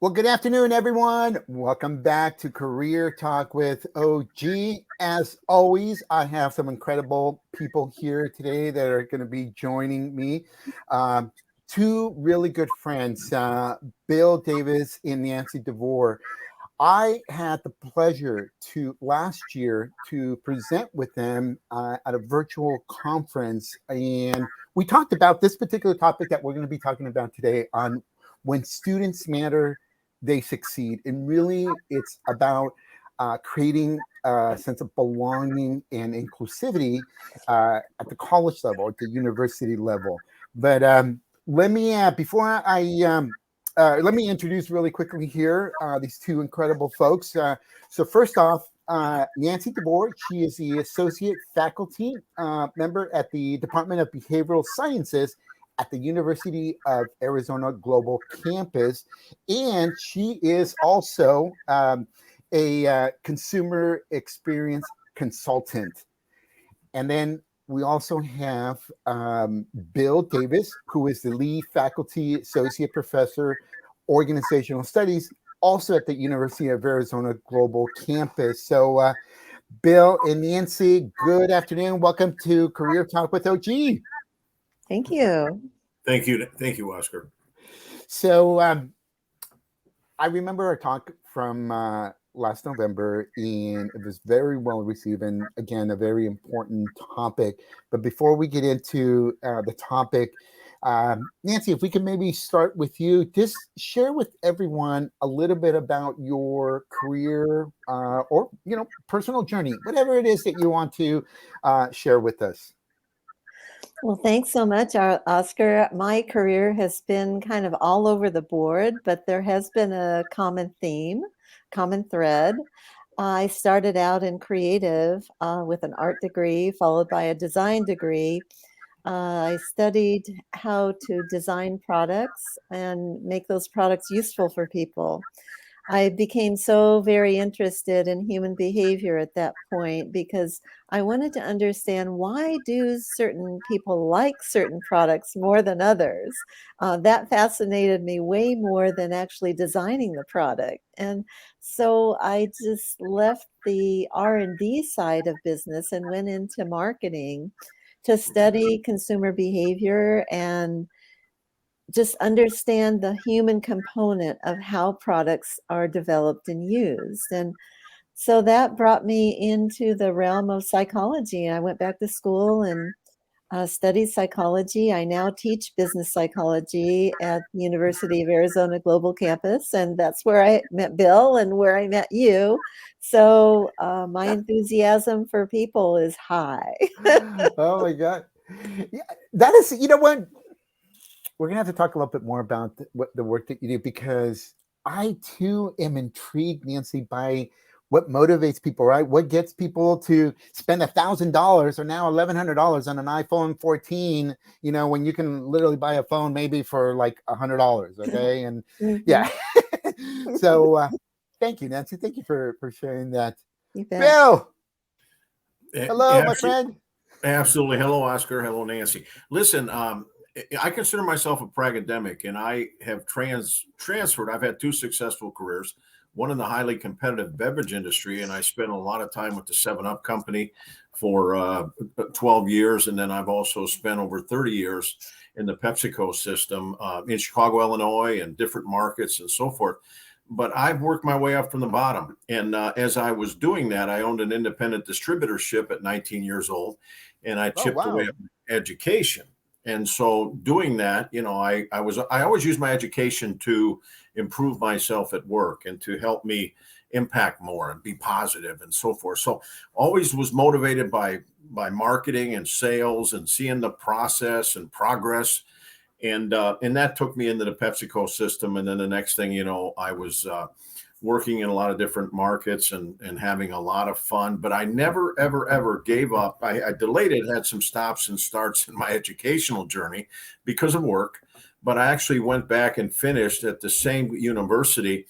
Well, good afternoon, everyone. Welcome back to Career Talk with OG. As always, I have some incredible people here today that are going to be joining me. Um, Two really good friends, Bill Davis and Nancy DeVore. I had the pleasure to last year to present with them at a virtual conference, and we talked about this particular topic that we're going to be talking about today on when students matter, they succeed. And really, it's about creating a sense of belonging and inclusivity at the college level, at the university level. But let me, before let me introduce really quickly here these two incredible folks. So first off, Nancy DeVore, she is the associate faculty member at the Department of Behavioral Sciences at the University of Arizona Global Campus, and she is also a consumer experience consultant. And then we also have Bill Davis, who is the lead faculty associate professor, organizational studies, also at the University of Arizona Global Campus. So, Bill and Nancy, good afternoon. Welcome to Career Talk with OG. Thank you. Thank you, Oscar. So, I remember our talk from last November, and it was very well received, and again, a very important topic. But before we get into the topic, Nancy, if we can maybe start with you, just share with everyone a little bit about your career or personal journey, whatever it is that you want to share with us. Well, thanks so much, Oscar. My career has been kind of all over the board, but there has been a common theme, common thread. I started out in creative with an art degree, followed by a design degree. I studied how to design products and make those products useful for people. I became so very interested in human behavior at that point because I wanted to understand, why do certain people like certain products more than others? That fascinated me way more than actually designing the product. And so I just left the R&D side of business and went into marketing to study consumer behavior and just understand the human component of how products are developed and used. And so that brought me into the realm of psychology. I went back to school and studied psychology. I now teach business psychology at the University of Arizona Global Campus, and that's where I met Bill and where I met you. So my enthusiasm for people is high. Oh my God. Yeah, that is, you know what? We're gonna have to talk a little bit more about what the work that you do, because I too am intrigued, Nancy, by what motivates people, right? What gets people to spend $1,000 or now $1,100 on an iPhone 14? When you can literally buy a phone maybe for like $100. Okay, and yeah. So thank you, Nancy. Thank you for sharing that. You bet. Bill, hello, my friend. Absolutely. Hello, Oscar. Hello, Nancy. Listen, I consider myself a pragmatic, and I have transferred. I've had two successful careers, one in the highly competitive beverage industry, and I spent a lot of time with the 7-Up company for 12 years. And then I've also spent over 30 years in the PepsiCo system in Chicago, Illinois, and different markets and so forth. But I've worked my way up from the bottom. And as I was doing that, I owned an independent distributorship at 19 years old, and I chipped away at education. And so doing that, I always use my education to improve myself at work and to help me impact more and be positive and so forth. So always was motivated by marketing and sales and seeing the process and progress. And that took me into the PepsiCo system. And then the next thing I was working in a lot of different markets and having a lot of fun, but I never, ever, ever gave up. I delayed it, had some stops and starts in my educational journey because of work, but I actually went back and finished at the same university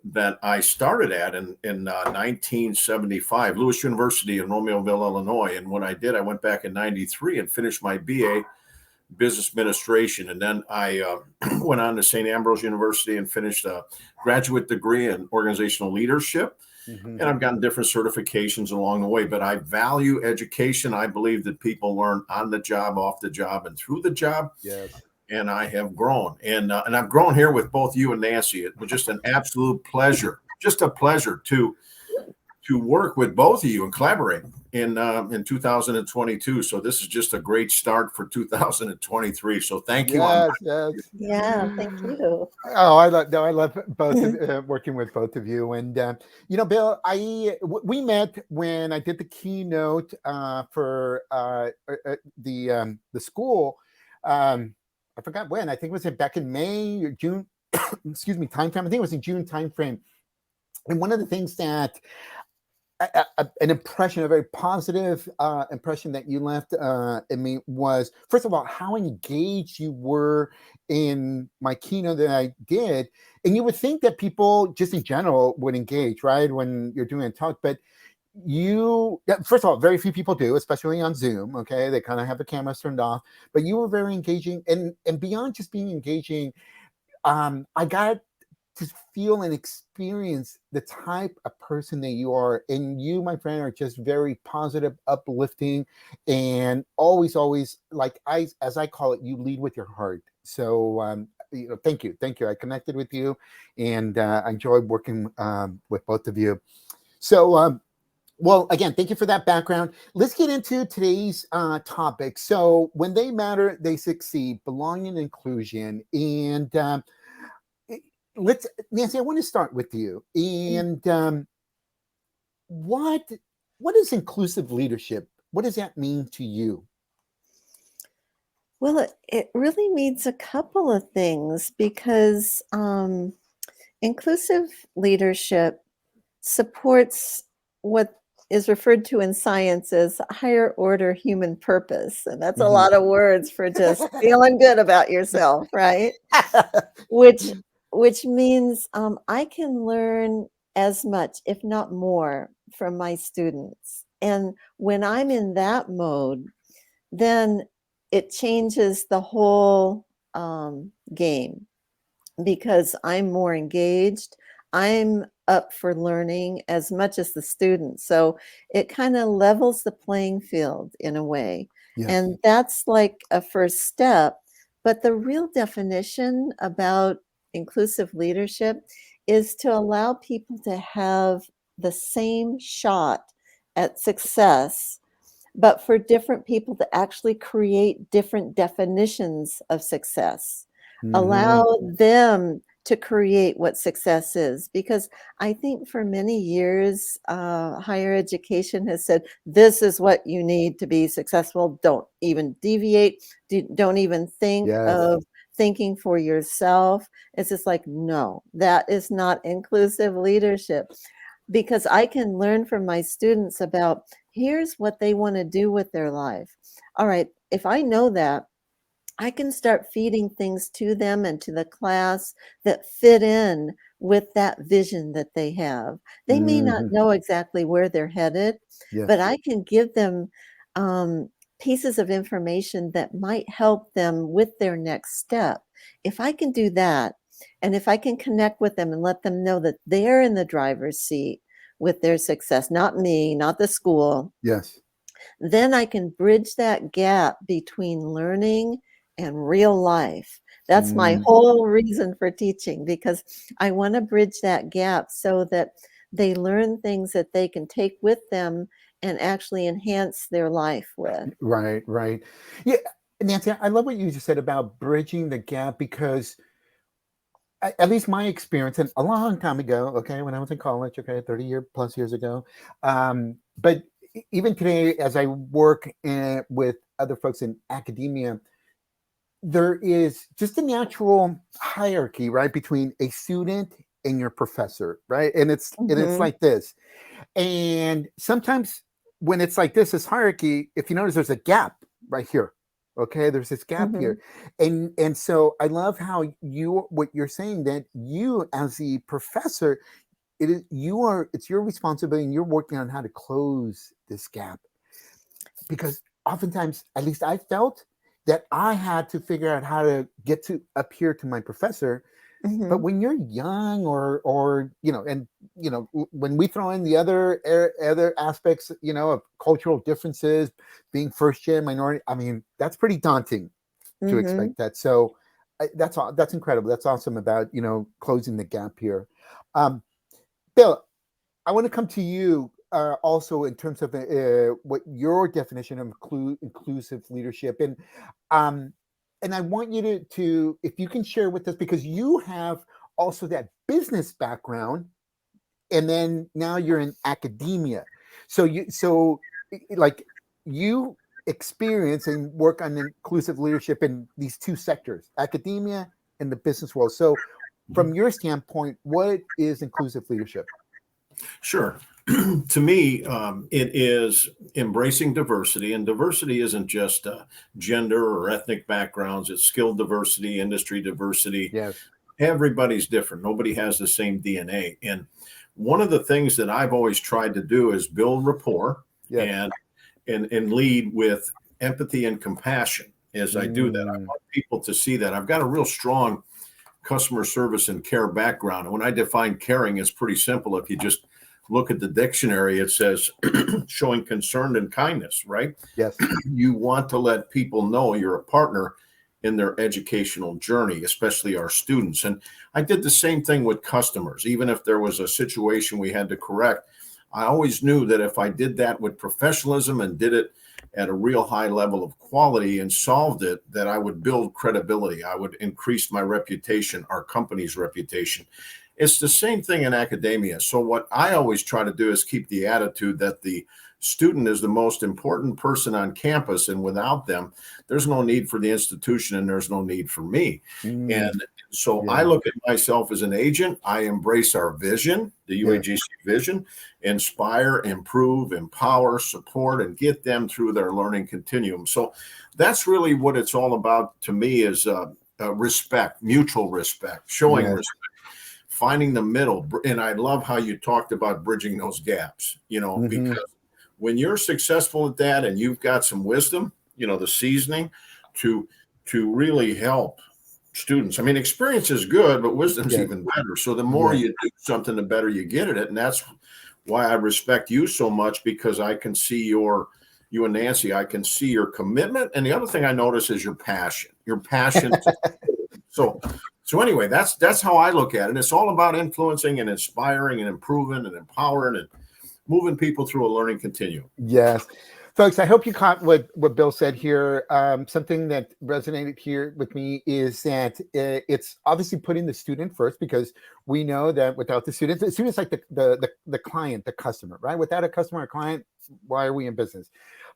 that I started at in 1975, Lewis University in Romeoville, Illinois. And when I did, I went back in 93 and finished my BA business administration. And then I went on to St. Ambrose University and finished a graduate degree in organizational leadership. Mm-hmm. And I've gotten different certifications along the way, but I value education. I believe that people learn on the job, off the job, and through the job. Yes. And I have grown, and I've grown here with both you and Nancy. It was just an absolute pleasure, just a pleasure to work with both of you and collaborate in 2022. So this is just a great start for 2023. So thank you. Yes, yes. Yeah, thank you. Oh, I love both of, working with both of you. And you know, Bill, we met when I did the keynote for the school. I forgot when. I think it was back in May or June. Excuse me, time frame. I think it was in June time frame. And one of the things that an impression, a very positive impression that you left in me was, first of all, how engaged you were in my keynote that I did. And you would think that people just in general would engage, right, when you're doing a talk. But first of all, very few people do, especially on Zoom. Okay, they kind of have the cameras turned off. But you were very engaging, and beyond just being engaging, I got to feel and experience the type of person that you are. And you, my friend, are just very positive, uplifting, and always, like as I call it, you lead with your heart. So, you know, thank you. I connected with you, and I enjoyed working with both of you. So, well, again, thank you for that background. Let's get into today's topic. So, when they matter, they succeed. Belonging and inclusion, and Nancy, I want to start with you. And what is inclusive leadership? What does that mean to you? Well, it really means a couple of things, because inclusive leadership supports what is referred to in science as higher order human purpose. And that's a lot of words for just feeling good about yourself, right? Which means I can learn as much, if not more, from my students. And when I'm in that mode, then it changes the whole game, because I'm more engaged. I'm up for learning as much as the students. So it kind of levels the playing field in a way. Yes. And that's like a first step. But the real definition about inclusive leadership is to allow people to have the same shot at success, but for different people to actually create different definitions of success. Allow them to create what success is, because I think for many years, higher education has said, this is what you need to be successful. Don't even deviate. Don't even think of thinking for yourself. It's just like, no, that is not inclusive leadership, because I can learn from my students about, here's what they want to do with their life. All right, if I know that, I can start feeding things to them and to the class that fit in with that vision that they have. They may not know exactly where they're headed, but I can give them pieces of information that might help them with their next step. If I can do that, and if I can connect with them and let them know that they're in the driver's seat with their success, not me, not the school. Yes. Then I can bridge that gap between learning and real life. That's my whole reason for teaching, because I want to bridge that gap so that they learn things that they can take with them and actually enhance their life with. Right. Yeah, Nancy, I love what you just said about bridging the gap, because at least my experience, and a long time ago, okay, when I was in college, okay, 30+ years ago, but even today, as I work with other folks in academia, there is just a natural hierarchy, right, between a student and your professor, right? And it's like this. And sometimes when it's like this hierarchy, if you notice, there's a gap right here. Okay, there's this gap here. And so I love how what you're saying, that you as the professor, it's your responsibility, and you're working on how to close this gap. Because oftentimes, at least I felt, that I had to figure out how to get to up here to my professor. But when you're young, or and when we throw in the other aspects, of cultural differences, being first gen minority, I mean, that's pretty daunting to expect that. So that's incredible. That's awesome about closing the gap here. Bill, I want to come to you also in terms of what your definition of inclusive leadership, and I want you to if you can share with us, because you have also that business background, and then now you're in academia, so like you experience and work on inclusive leadership in these two sectors, academia and the business world. So from your standpoint, what is inclusive leadership? Sure. To me, it is embracing diversity, and diversity isn't just gender or ethnic backgrounds. It's skill diversity, industry diversity. Yes. Everybody's different. Nobody has the same DNA. And one of the things that I've always tried to do is build rapport, Yes. and lead with empathy and compassion. As I do that, I want people to see that I've got a real strong customer service and care background. And when I define caring, it's pretty simple. If you just look at the dictionary, it says showing concern and kindness, right? Yes. You want to let people know you're a partner in their educational journey, especially our students. And I did the same thing with customers. Even if there was a situation we had to correct, I always knew that if I did that with professionalism and did it at a real high level of quality and solved it, that I would build credibility. I would increase my reputation, our company's reputation. It's the same thing in academia. So what I always try to do is keep the attitude that the student is the most important person on campus, and without them, there's no need for the institution and there's no need for me. And so I look at myself as an agent. I embrace our vision, the UAGC vision: inspire, improve, empower, support, and get them through their learning continuum. So that's really what it's all about to me, is respect, mutual respect, showing respect, finding the middle. And I love how you talked about bridging those gaps, because when you're successful at that and you've got some wisdom, the seasoning to really help students. I mean, experience is good, but wisdom's even better. So the more you do something, the better you get at it. And that's why I respect you so much, because I can see you and Nancy, I can see your commitment. And the other thing I notice is your passion. So anyway, that's how I look at it. It's all about influencing and inspiring and improving and empowering and moving people through a learning continuum. Yes. Folks, I hope you caught what Bill said here. Something that resonated here with me is that it's obviously putting the student first, because we know that without the student's like the client, the customer, right? Without a customer or client, why are we in business?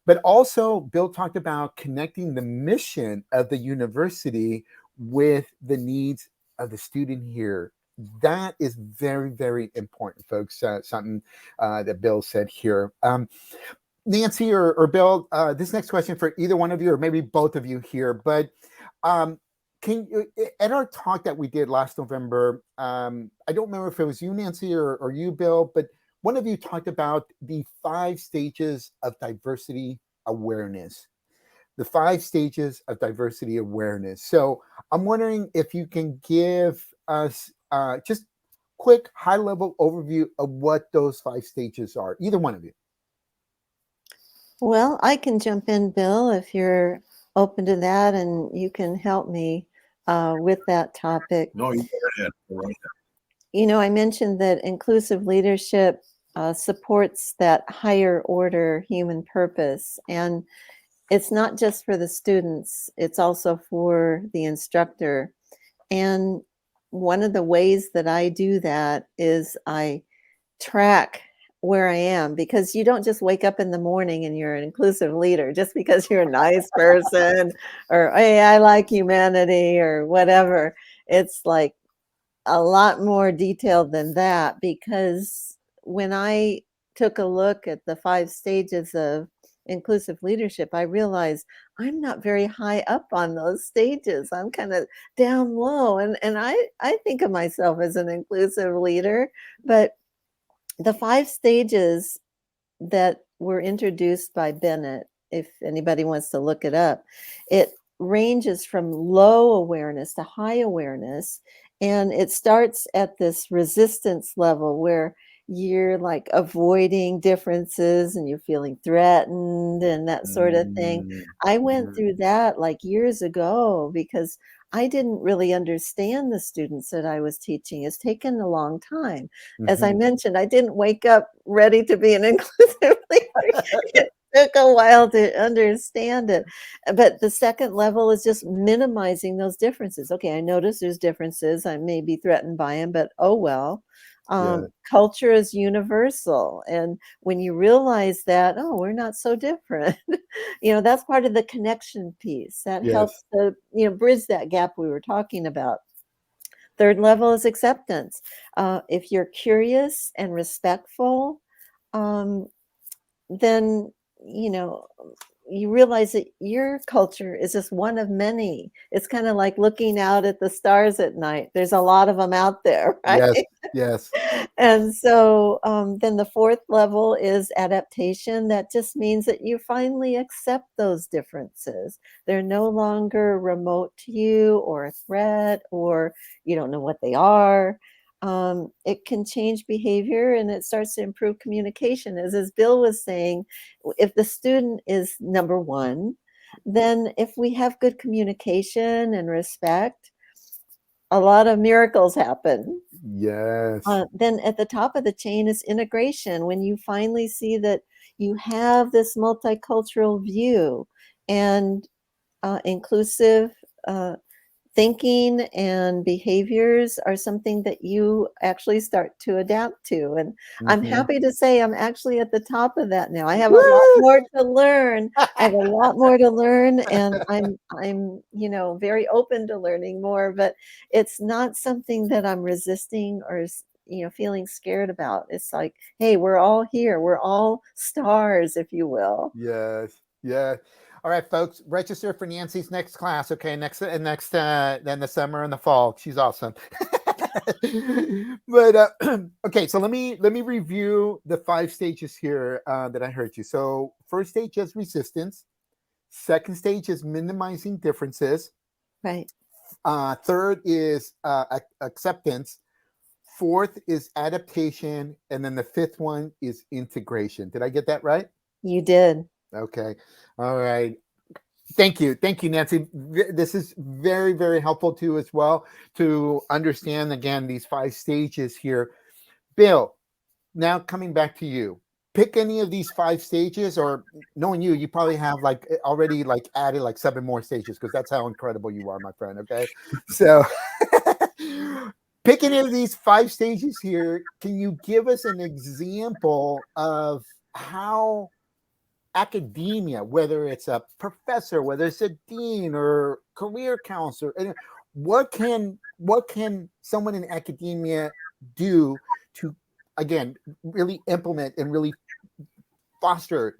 But also, Bill talked about connecting the mission of the university with the needs of the student here. That is very, very important, folks. Something that Bill said here. Nancy or Bill, this next question for either one of you, or maybe both of you here, but can you, at our talk that we did last November, I don't remember if it was you, Nancy, or you, Bill, but one of you talked about the 5 stages of diversity awareness. The 5 stages of diversity awareness. So I'm wondering if you can give us just quick high-level overview of what those 5 stages are. Either one of you. Well, I can jump in, Bill, if you're open to that, and you can help me with that topic. No, you go ahead. I mentioned that inclusive leadership supports that higher order human purpose. And it's not just for the students, it's also for the instructor. And one of the ways that I do that is I track where I am, because you don't just wake up in the morning and you're an inclusive leader just because you're a nice person or, hey, I like humanity or whatever. It's like a lot more detailed than that, because when I took a look at the 5 stages of inclusive leadership, I realized I'm not very high up on those stages. I'm kind of down low. And I think of myself as an inclusive leader, but the 5 stages that were introduced by Bennett, if anybody wants to look it up, it ranges from low awareness to high awareness. And it starts at this resistance level where you're like avoiding differences and you're feeling threatened and that sort of thing. I went through that like years ago because I didn't really understand the students that I was teaching. It's taken a long time. As I mentioned, I didn't wake up ready to be an inclusive leader. It took a while to understand it. But the second level is just minimizing those differences. Okay, I notice there's differences. I may be threatened by them, but oh well. Yeah. Culture is universal. And when you realize that, oh, we're not so different, that's part of the connection piece that helps to, bridge that gap we were talking about. Third level is acceptance. If you're curious and respectful, then, you realize that your culture is just one of many. It's kind of like looking out at the stars at night. There's a lot of them out there, right? Yes. Yes. And so then the fourth level is adaptation. That just means that you finally accept those differences. They're no longer remote to you or a threat, or you don't know what they are. It can change behavior and it starts to improve communication. As Bill was saying, if the student is number one, then if we have good communication and respect, a lot of miracles happen. Yes. Then at the top of the chain is integration. When you finally see that you have this multicultural view and inclusive thinking and behaviors are something that you actually start to adapt to. And I'm happy to say I'm actually at the top of that now. I have a lot more to learn. I have a lot more to learn, and I'm very open to learning more, but it's not something that I'm resisting or feeling scared about. It's like, hey, we're all here. We're all stars, if you will. Yes. Yeah. All right, folks, register for Nancy's next class. Okay, next then the summer and the fall. She's awesome. But okay, so let me review the 5 stages here that I heard you. So first stage is resistance. Second stage is minimizing differences. Right. Third is acceptance. Fourth is adaptation, and then the fifth one is integration. Did I get that right? You did. Okay. All right. Thank you, Nancy. This is very, very helpful too, as well, to understand again these 5 stages here. Bill, now coming back to you, pick any of these 5 stages, or knowing you probably have already added 7 more stages, because that's how incredible you are, my friend. Okay, so pick any of these 5 stages here. Can you give us an example of how academia, whether it's a professor, whether it's a dean or career counselor, what can someone in academia do to, again, really implement and really foster,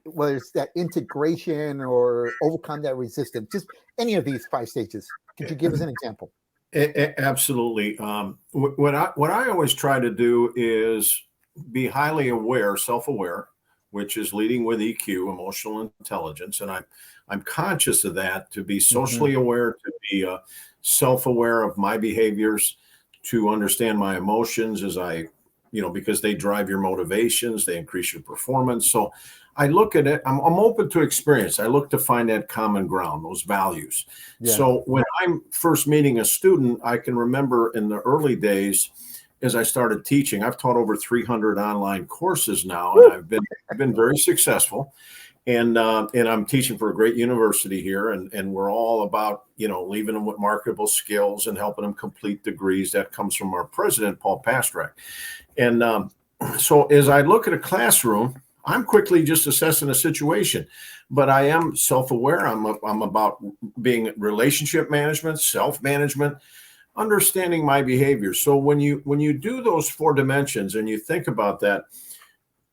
whether it's that integration or overcome that resistance? Just any of these 5 stages. Could you give us an example? Absolutely. What I always try to do is be highly aware, self-aware, which is leading with EQ, emotional intelligence. And I'm conscious of that, to be socially aware, to be self-aware of my behaviors, to understand my emotions as because they drive your motivations, they increase your performance. So I look at it, I'm open to experience. I look to find that common ground, those values. Yeah. So when I'm first meeting a student, I can remember in the early days, as I started teaching, I've taught over 300 online courses now, and I've been very successful. And I'm teaching for a great university here, and we're all about leaving them with marketable skills and helping them complete degrees. That comes from our president, Paul Pastrak. And so as I look at a classroom, I'm quickly just assessing a situation, but I am self-aware. I'm about being relationship management, self-management, understanding my behavior. So when you do those 4 dimensions and you think about that,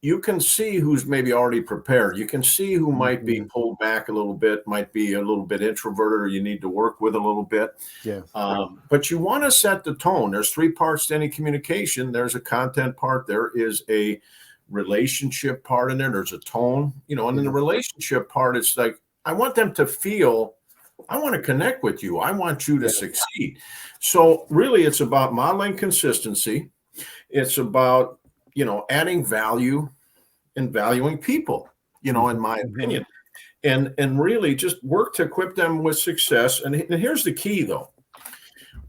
you can see who's maybe already prepared. You can see who might be pulled back a little bit, might be a little bit introverted, or you need to work with a little bit. Yeah. But you want to set the tone. There's 3 parts to any communication. There's a content part. There is a relationship part in there. There's a tone, and in the relationship part, it's like, I want them to feel I want to connect with you. I want you to Yes. succeed. So really it's about modeling consistency. It's about, adding value and valuing people, in my opinion. And really just work to equip them with success. And here's the key though.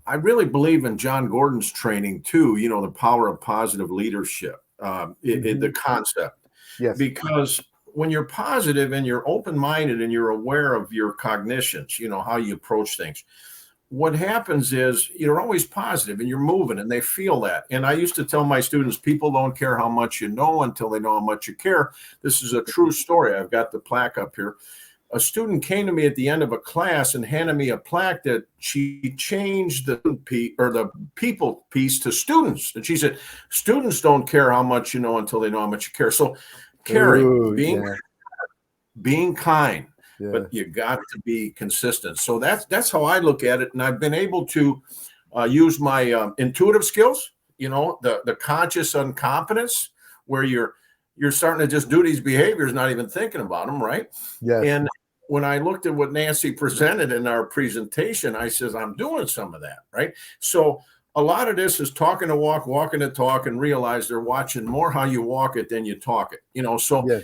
I really believe in John Gordon's training too, the power of positive leadership, the concept. Yes. Because when you're positive and you're open-minded and you're aware of your cognitions, how you approach things, what happens is you're always positive and you're moving and they feel that. And I used to tell my students, people don't care how much you know until they know how much you care. This is a true story. I've got the plaque up here. A student came to me at the end of a class and handed me a plaque that she changed the people piece to students. And she said, students don't care how much you know until they know how much you care. So caring, being kind, but you got to be consistent. So that's how I look at it. And I've been able to use my intuitive skills, the conscious incompetence, where you're starting to just do these behaviors, not even thinking about them, right? Yes. And when I looked at what Nancy presented in our presentation, I says, I'm doing some of that, right? So a lot of this is talking the walk, walking the talk, and realize they're watching more how you walk it than you talk it, so you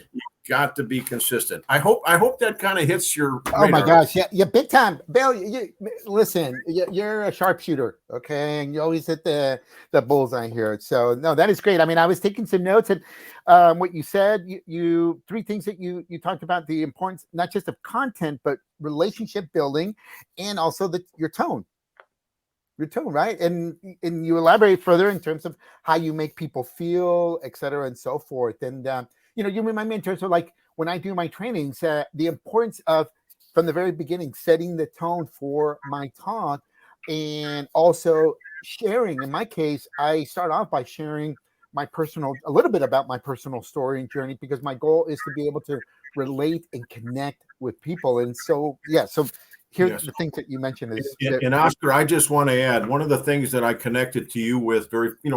got to be consistent. I hope that kind of hits your radar. Oh my gosh, yeah, big time, Bill. Listen, you're a sharpshooter, okay, and you always hit the bullseye here. So no, that is great. I mean, I was taking some notes, and what you said, you three things that you talked about: the importance not just of content, but relationship building, and also your tone. Your tone, right? And you elaborate further in terms of how you make people feel, et cetera, and so forth. And you remind me in terms of like when I do my trainings, the importance of from the very beginning setting the tone for my talk, and also sharing. In my case, I start off by sharing a little bit about my personal story and journey, because my goal is to be able to relate and connect with people. And so, here's the things that you mentioned is and Oscar, I just want to add one of the things that I connected to you with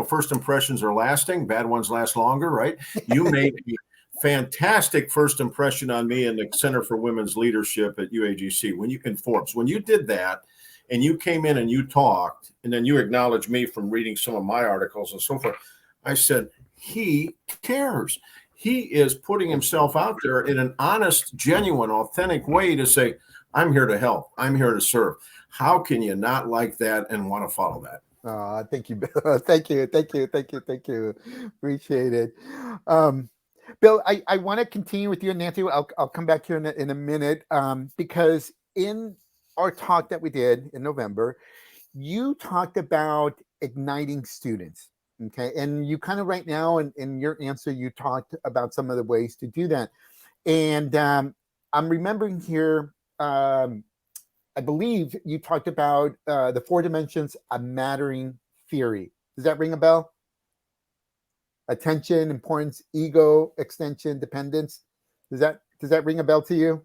first impressions are lasting, bad ones last longer, right? You made a fantastic first impression on me in the Center for Women's Leadership at UAGC in Forbes. When you did that and you came in and you talked and then you acknowledged me from reading some of my articles and so forth, I said, he cares. He is putting himself out there in an honest, genuine, authentic way to say, I'm here to help. I'm here to serve. How can you not like that and want to follow that? Thank you, Bill. Thank you. Appreciate it. Bill, I want to continue with you and Nancy. I'll come back here in a minute, because in our talk that we did in November, you talked about igniting students. Okay. And you kind of right now in your answer, you talked about some of the ways to do that. And I'm remembering here, I believe you talked about the 4 dimensions of mattering theory. Does that ring a bell? Attention, importance, ego, extension, dependence. Does that ring a bell to you?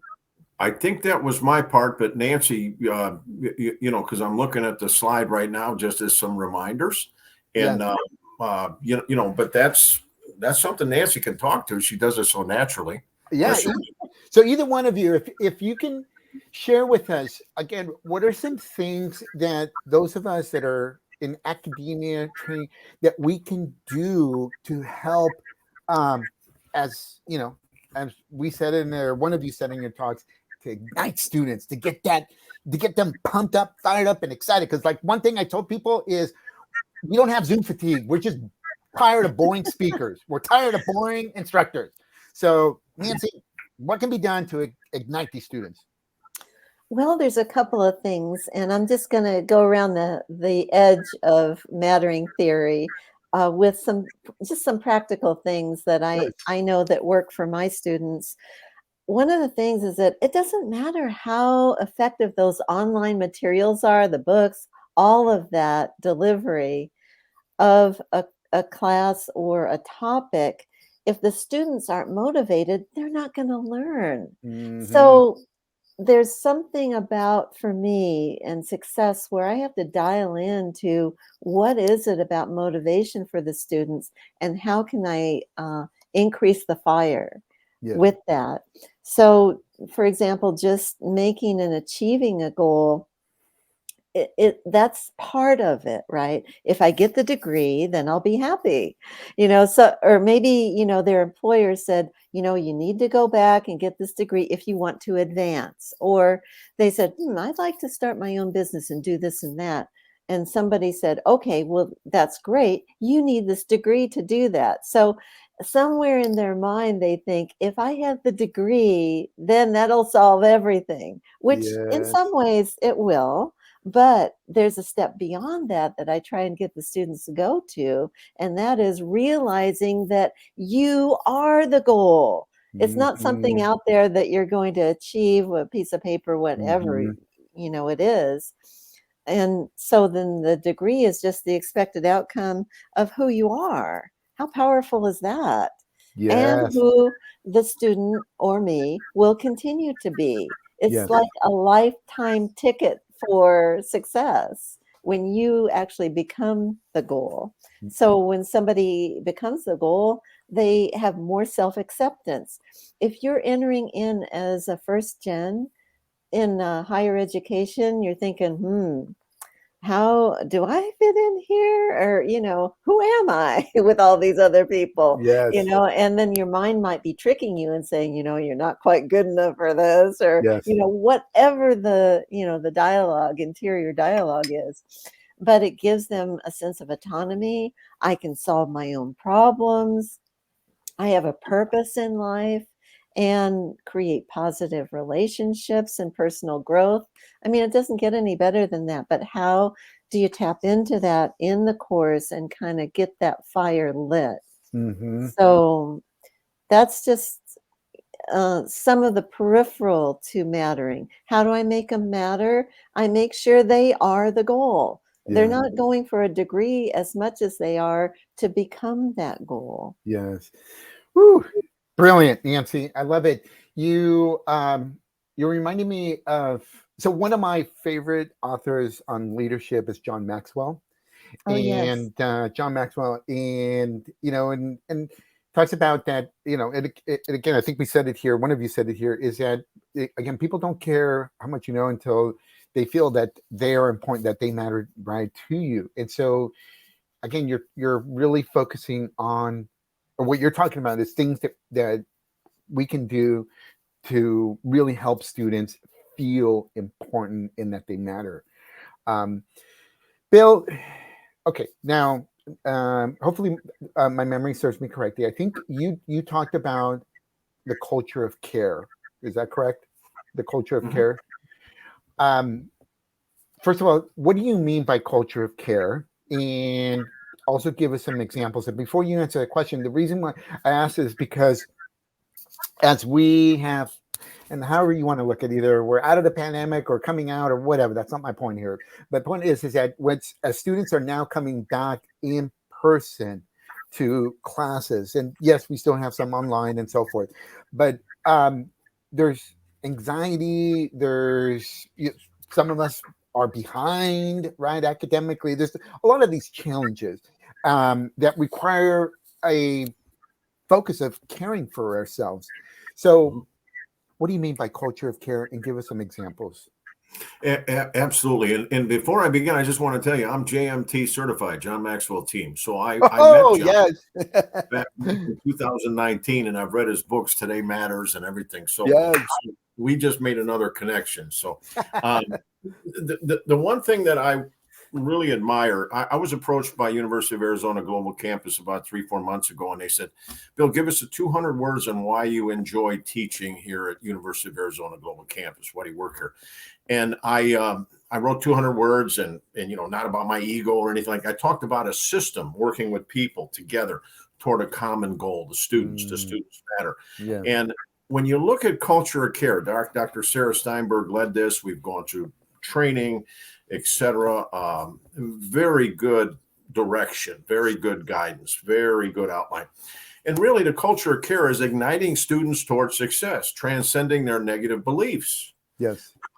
I think that was my part, but Nancy, because I'm looking at the slide right now, just as some reminders, and but that's something Nancy can talk to. She does it so naturally. Yeah. So either one of you, if you can share with us again, what are some things that those of us that are in academia training that we can do to help, as we said in there, one of you said in your talks, to ignite students, to get them pumped up, fired up, and excited. Because like one thing I told people is, we don't have Zoom fatigue. We're just tired of boring speakers. We're tired of boring instructors. So Nancy, what can be done to ignite these students? Well, there's a couple of things, and I'm just going to go around the edge of mattering theory with some practical things that I know that work for my students. One of the things is that it doesn't matter how effective those online materials are, the books, all of that delivery of a class or a topic. If the students aren't motivated, they're not going to learn. Mm-hmm. So there's something about, for me, and success where I have to dial into what is it about motivation for the students and how can I increase the fire. with that. So, for example, just making and achieving a goal, that's part of it, right? If I get the degree, then I'll be happy, so, or maybe, their employer said, you need to go back and get this degree if you want to advance. Or they said, I'd like to start my own business and do this and that. And somebody said, okay, well, that's great. You need this degree to do that. So somewhere in their mind, they think, if I have the degree, then that'll solve everything, which in some ways it will. But there's a step beyond that I try and get the students to go to, and that is realizing that you are the goal. It's not something out there that you're going to achieve with a piece of paper, whatever, it is. And so then the degree is just the expected outcome of who you are. How powerful is that? And who the student or me will continue to be. It's like a lifetime ticket for success when you actually become the goal. So when somebody becomes the goal, they have more self-acceptance. If you're entering in as a first gen in higher education, you're thinking, how do I fit in here? Or, who am I with all these other people? And then your mind might be tricking you and saying, you're not quite good enough for this, or, whatever the dialogue, interior dialogue is. But it gives them a sense of autonomy. I can solve my own problems. I have a purpose in life, and create positive relationships and personal growth. I mean, it doesn't get any better than that, but how do you tap into that in the course and kind of get that fire lit? So that's just some of the peripheral to mattering. How do I make them matter? I make sure they are the goal. They're not going for a degree as much as they are to become that goal. Woo. Brilliant, Nancy. I love it. You're reminding me of, so one of my favorite authors on leadership is John Maxwell. John Maxwell, and talks about that, and again, I think we said it here, one of you said it here, is that, again, people don't care how much you know until they feel that they are important, that they matter, right, to you. And so, again, you're really focusing on, or what you're talking about is things that we can do to really help students feel important and that they matter. Bill, okay, now, hopefully my memory serves me correctly. I think you talked about the culture of care. Is that correct? The culture of care. First of all, what do you mean by culture of care? And also give us some examples. And before you answer the question, the reason why I asked is because as we have, and however you want to look at, either we're out of the pandemic or coming out or whatever, that's not my point here. But the point is that as students are now coming back in person to classes, and yes, we still have some online and so forth, but there's anxiety, there's, some of us are behind, right, academically. There's a lot of these challenges that require a focus of caring for ourselves. So what do you mean by culture of care? And give us some examples. Absolutely. And before I begin, I just want to tell you, I'm JMT certified, John Maxwell team. So I met John back in 2019, and I've read his books, Today Matters and everything. So we just made another connection. So the one thing that I really admire, I was approached by University of Arizona Global Campus about 3-4 months ago, and they said, Bill, give us 200 words on why you enjoy teaching here at University of Arizona Global Campus. Why do you work here? And I wrote 200 words, and not about my ego or anything. Like, I talked about a system working with people together toward a common goal, the students. The students matter. And when you look at culture of care, Dr. Sarah Steinberg led this. We've gone through training, etc. Very good direction, very good guidance, very good outline. And really, the culture of care is igniting students towards success, transcending their negative beliefs.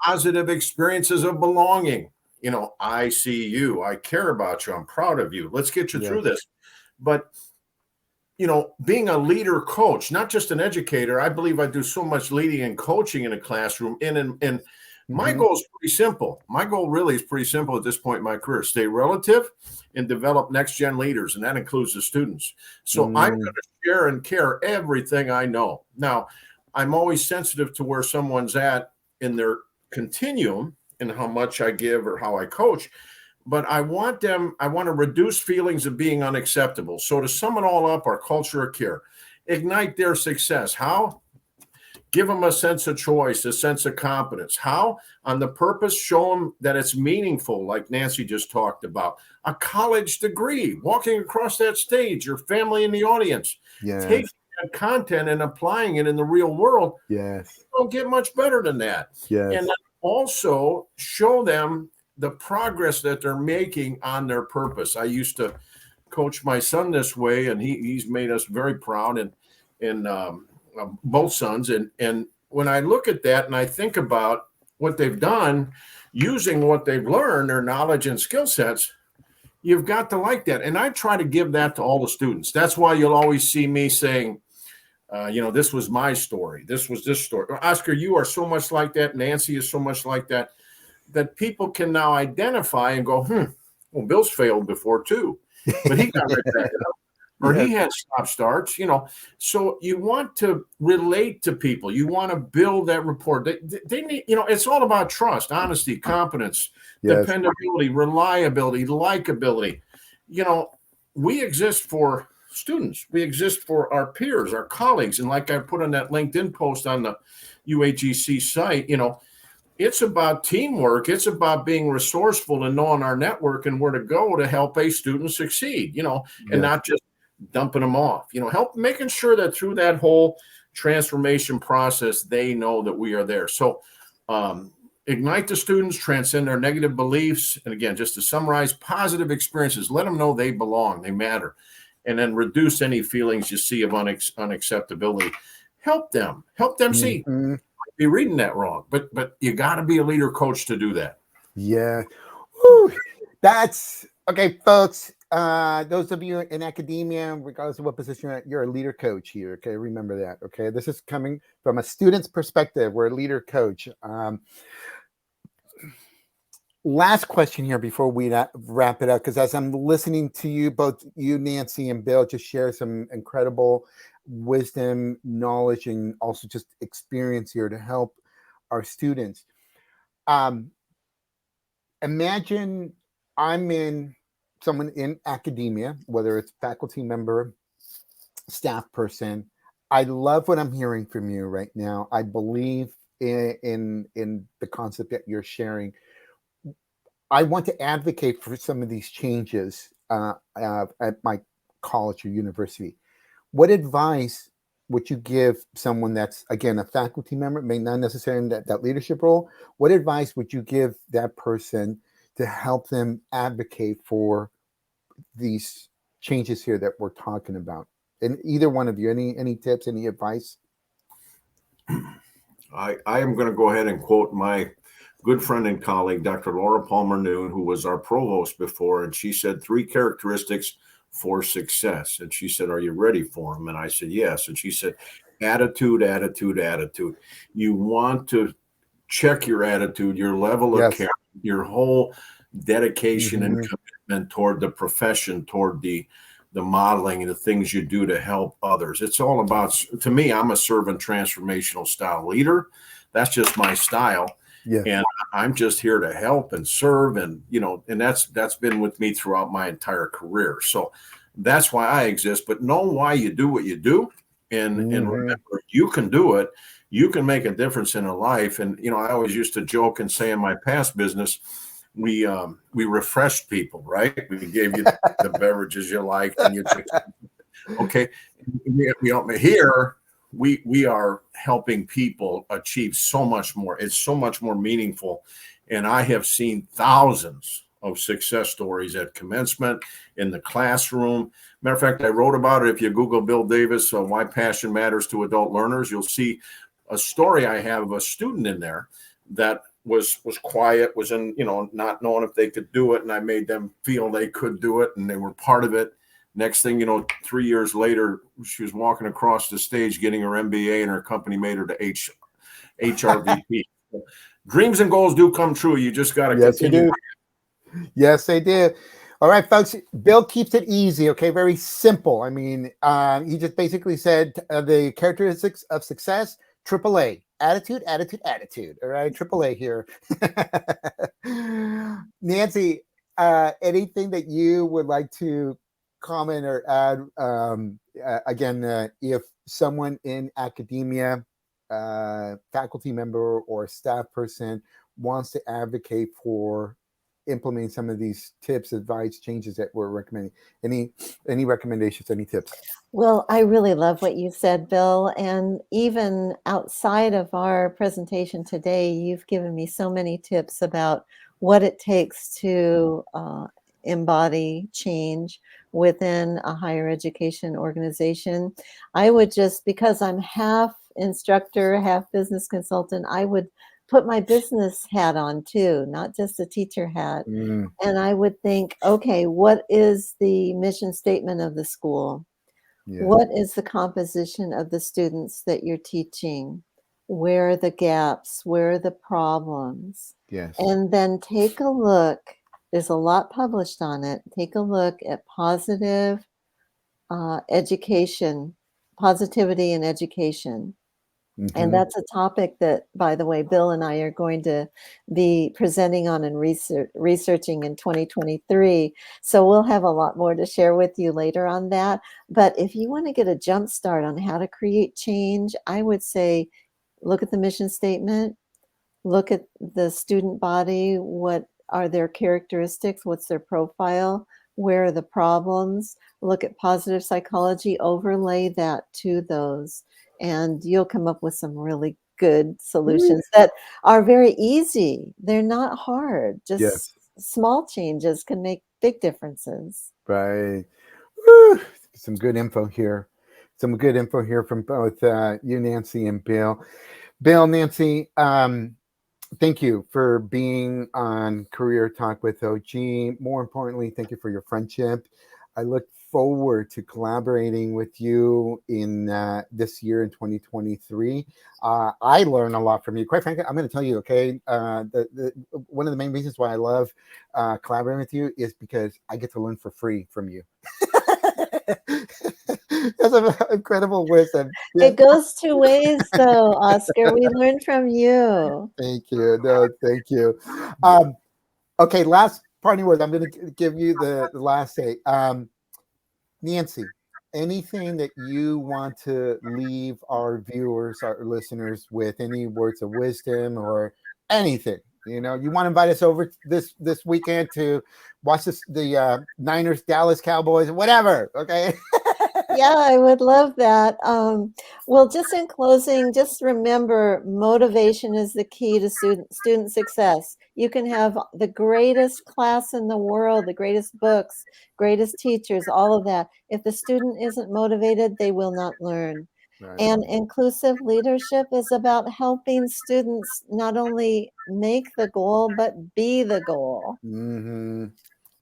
Positive experiences of belonging. I see you, I care about you, I'm proud of you. Let's get you through this. But being a leader coach, not just an educator. I believe I do so much leading and coaching in a classroom. And my goal is pretty simple. My goal really is pretty simple at this point in my career: stay relative and develop next gen leaders, and that includes the students. So I'm going to share and care everything I know. Now, I'm always sensitive to where someone's at in their continuum and how much I give or how I coach. But I want to reduce feelings of being unacceptable. So to sum it all up, our culture of care, ignite their success. How? Give them a sense of choice, a sense of competence. How? On the purpose, show them that it's meaningful, like Nancy just talked about. A college degree, walking across that stage, your family in the audience, taking that content and applying it in the real world. Yes. Don't get much better than that. Yes. And also show them the progress that they're making on their purpose. I used to coach my son this way, and he's made us very proud, and both sons. And when I look at that and I think about what they've done using what they've learned, their knowledge and skill sets, you've got to like that. And I try to give that to all the students. That's why you'll always see me saying, this was my story. This was this story. Oscar, you are so much like that. Nancy is so much like that, that people can now identify and go, well, Bill's failed before too, but he got right back up. Or he had stop starts, So you want to relate to people. You want to build that rapport. They need, it's all about trust, honesty, competence, dependability, reliability, likability. We exist for students. We exist for our peers, our colleagues. And like I put on that LinkedIn post on the UAGC site, it's about teamwork. It's about being resourceful and knowing our network and where to go to help a student succeed, and not just dumping them off, help making sure that through that whole transformation process, they know that we are there. So ignite the students, transcend their negative beliefs. And again, just to summarize, positive experiences, let them know they belong, they matter. And then reduce any feelings you see of unacceptability. Help them see. Be reading that wrong, but you got to be a leader coach to do that. Yeah. Woo. That's okay, folks. Those of you in academia, regardless of what position you're a leader coach here. Okay, remember that. Okay, this is coming from a student's perspective. We're a leader coach. Last question here before we wrap it up, because as I'm listening to you, both you, Nancy, and Bill, just share some incredible wisdom, knowledge, and also just experience here to help our students. Imagine someone in academia, whether it's faculty member, staff person. I love what I'm hearing from you right now. I believe in the concept that you're sharing. I want to advocate for some of these changes at my college or university. What advice would you give someone that's, again, a faculty member, may not necessarily in that leadership role? What advice would you give that person to help them advocate for these changes here that we're talking about? And either one of you, any tips, any advice? I am going to go ahead and quote my good friend and colleague, Dr. Laura Palmer Noon, who was our provost before, and she said 3 characteristics for success. And she said, are you ready for them? And I said, yes. And she said, attitude, attitude, attitude. You want to check your attitude, your level of care, your whole dedication and commitment toward the profession, toward the modeling and the things you do to help others. It's all about, to me, I'm a servant transformational style leader. That's just my style. And I'm just here to help and serve. And, and that's been with me throughout my entire career. So that's why I exist, but know why you do what you do. And remember, you can do it. You can make a difference in a life. And, I always used to joke and say in my past business, we refreshed people, right? We gave you the beverages you liked, and you took, okay. Here we are helping people achieve so much more. It's so much more meaningful, and I have seen thousands of success stories at commencement, in the classroom. Matter of fact, I wrote about it. If you Google Bill Davis, Why Passion Matters to Adult Learners, you'll see a story I have of a student in there that was quiet, was in, not knowing if they could do it. And I made them feel they could do it and they were part of it. Next thing you know, 3 years later, she was walking across the stage getting her MBA, and her company made her to HRVP. Dreams and goals do come true. You just got to continue. Yes, they do. All right, folks. Bill keeps it easy. Okay, very simple. I mean, he just basically said the characteristics of success: AAA, attitude, attitude, attitude. All right, AAA here. Nancy, anything that you would like to comment or add? Again, if someone in academia, faculty member or staff person wants to advocate for implementing some of these tips, advice, changes that we're recommending, any recommendations, any tips? Well, I really love what you said, Bill. And even outside of our presentation today, you've given me so many tips about what it takes to embody change within a higher education organization. I would just, because I'm half instructor, half business consultant, I would put my business hat on too, not just a teacher hat. And I would think, okay, what is the mission statement of the school? Yeah. What is the composition of the students that you're teaching? Where are the gaps? Where are the problems? Yes. And then take a look. There's a lot published on it. Take a look at positive education, positivity in education. Mm-hmm. And that's a topic that, by the way, Bill and I are going to be presenting on and researching in 2023. So we'll have a lot more to share with you later on that. But if you want to get a jump start on how to create change, I would say look at the mission statement, look at the student body, what are their characteristics, what's their profile, where are the problems, look at positive psychology, overlay that to those. And you'll come up with some really good solutions that are very easy. They're not hard. Just small changes can make big differences. Right. Woo. Some good info here. Some good info here from both you, Nancy, and Bill. Bill, Nancy, thank you for being on Career Talk with OG. More importantly, thank you for your friendship. I look forward to collaborating with you in this year in 2023. I learn a lot from you. Quite frankly, I'm going to tell you, okay, one of the main reasons why I love collaborating with you is because I get to learn for free from you. That's an incredible wisdom. It goes two ways, though, Oscar. We learn from you. Thank you. No, thank you. Okay, last parting words. I'm going to give you the last say. Nancy, anything that you want to leave our viewers, our listeners with, any words of wisdom or anything? You know, you want to invite us over this weekend to watch the Niners, Dallas Cowboys, whatever. Okay. Yeah, I would love that. Well, just in closing, just remember, motivation is the key to student success. You can have the greatest class in the world, the greatest books, greatest teachers, all of that. If the student isn't motivated, they will not learn. Right. And inclusive leadership is about helping students not only make the goal, but be the goal. Mm-hmm.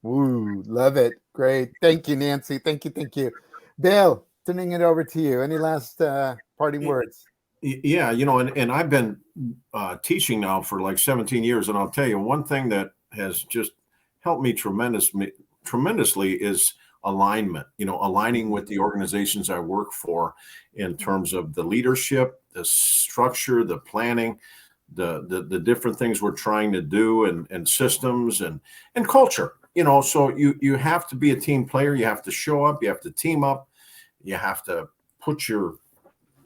Woo, love it. Great. Thank you, Nancy. Thank you. Thank you. Bill, turning it over to you. Any last parting words? Yeah, you know, and I've been teaching now for like 17 years, and I'll tell you one thing that has just helped me tremendously is alignment. You know, aligning with the organizations I work for in terms of the leadership, the structure, the planning, the different things we're trying to do, and systems and culture. You know, so you have to be a team player. You have to show up. You have to team up. You have to put your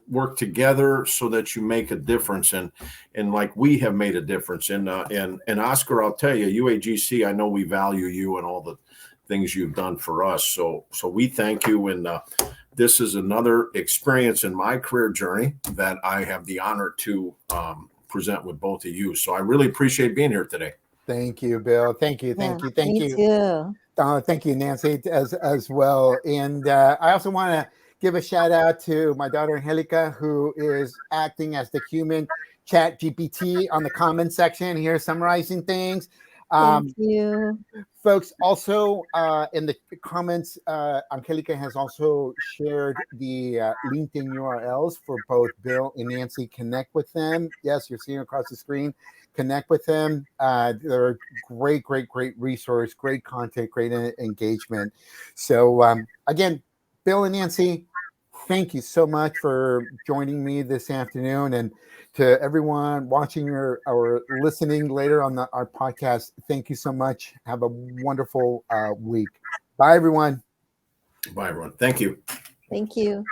work together so that you make a difference. And like we have made a difference. And Oscar, I'll tell you, UAGC, I know we value you and all the things you've done for us. So we thank you. And this is another experience in my career journey that I have the honor to present with both of you. So I really appreciate being here today. Thank you, Bill. Thank you. Thank you. Thank you. Too. Thank you, Nancy, as well. And I also want to give a shout out to my daughter, Angelica, who is acting as the human chat GPT on the comment section here, summarizing things. Thank you. Folks, also in the comments, Angelica has also shared the LinkedIn URLs for both Bill and Nancy. Connect with them. Yes, you're seeing across the screen. Connect with them. They're great resource, great content, great engagement. So again, Bill and Nancy, thank you so much for joining me this afternoon. And to everyone watching or listening later on our podcast, thank you so much. Have a wonderful week. Bye, everyone. Bye, everyone. Thank you. Thank you.